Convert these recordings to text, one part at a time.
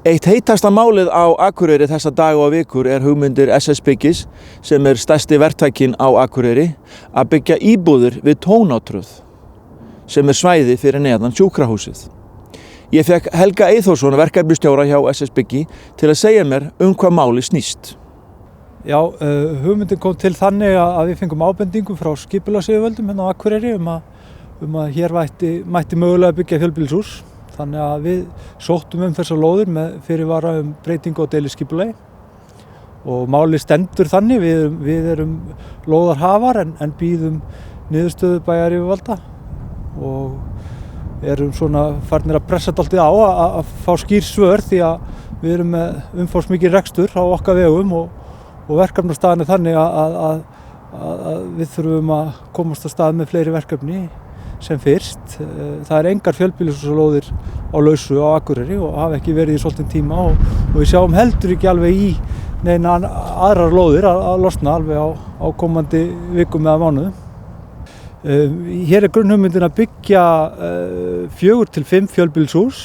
Eitt heitasta málið á Akureyri þessa daga og vikur hugmyndir SS Byggis sem stærsti verktakinn á Akureyri að byggja íbúðir við Tónatröð sem svæði fyrir neðan sjúkrahúsið. Ég fekk Helga Eyþórsson, verkefnisstjóra hjá SS Byggi, til að segja mér hvað málið snýst. Já, hugmyndin kom til þannig að við fengum ábendingu frá skipulagsyfirvöldum hérna á Akureyri um að hér mætti mögulega byggja fjölbýlishús. Þannig að við sóttum þessar lóðir með fyrirvara breytingu á deiliskipulagi og málið stendur þannig, við erum lóðarhafar en bíðum niðurstöðu bæjaryfirvalda og erum svona farnir að pressa dálítið á að fá skýr svör því að við erum með umfangsmikinn rekstur á okkar vegum og verkefnastaðan þannig að við þurfum að komast af stað með fleiri verkefni sem fyrst. Það engar fjölbýlishúsalóðir á lausu á Akureyri og hafa ekki verið í svolítinn tíma og við sjáum heldur ekki alveg í neina aðrar lóðir að losna alveg á komandi vikum eða mánuðum. Hér grunnhugmyndin að byggja 4 til 5 fjölbýlishús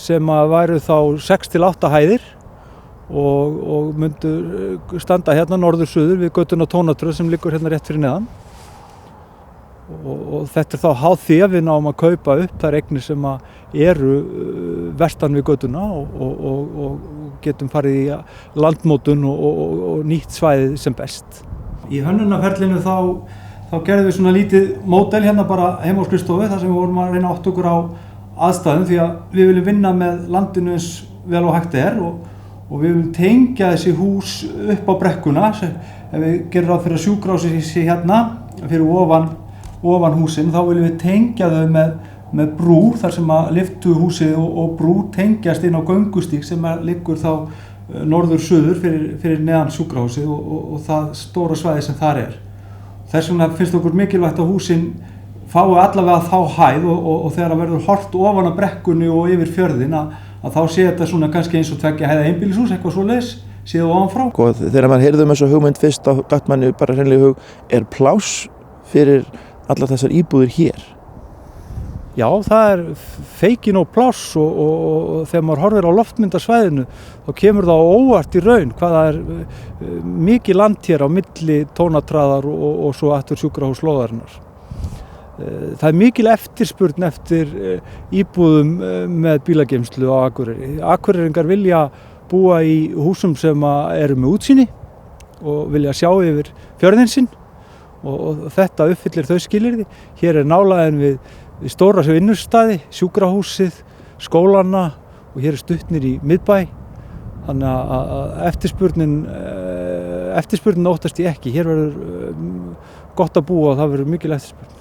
sem væru þá 6 til 8 hæðir og myndu standa hérna norður-suður við götuna Tónatröð sem liggur hérna rétt fyrir neðan. Og þetta þá háð því að við náum að kaupa upp þær eignir sem eru vestan við götuna og getum farið í landmótun og nýtt svæðið sem best. Í hönnunarferlinu þá gerðum við svona lítið módel hérna bara heima á skrifstofu þar sem við vorum að reyna átt okkur á aðstæðum því að við viljum vinna með landinu eins vel og hægt og við viljum tengja þessi hús upp á brekkuna. Ef við gerum ráð fyrir að sjúkrahúsið sé hérna fyrir ofan húsin, þá viljum við tengja þau með brú þar sem að lyftuhúsið og brú tengjast inn á göngustíg sem liggur þá norður-suður fyrir neðan sjúkrahúsið og það stóra svæði sem þar Þess vegna finnst okkur mikilvægt að húsin fái allavega þá hæð og þegar það verður horft ofan á brekkunni og yfir fjörðin að þá sé þetta svona kannski eins og 2 hæða einbýlishús, eitthvað svoleiðis, séð ofanfrá. Þegar maður heyrði þessa hugmynd fyrst þá datt manni bara hreinlega í hug, pláss fyrir allar þessar íbúðir hér? Já, það feikin og pláss og þegar maður horfir á loftmyndasvæðinu þá kemur það á óvart í raun hvað það mikið land hér á milli Tónatraðar og svo aftur sjúkrahúslóðarinnar. Það mikil eftirspurn eftir íbúðum með bílageymslu á Akureyri. Akureyringar vilja búa í húsum sem eru með útsýni og vilja sjá yfir fjörðinn sinn og þetta uppfyllir þau skilyrði. Hér nálægðin við stóra vinnustaði, sjúkrahúsið, skólana og hér stuttnir í miðbæ. Þannig að eftirspurnin óttast ég ekki. Hér verður gott að búa og það verður mikil eftirspurn.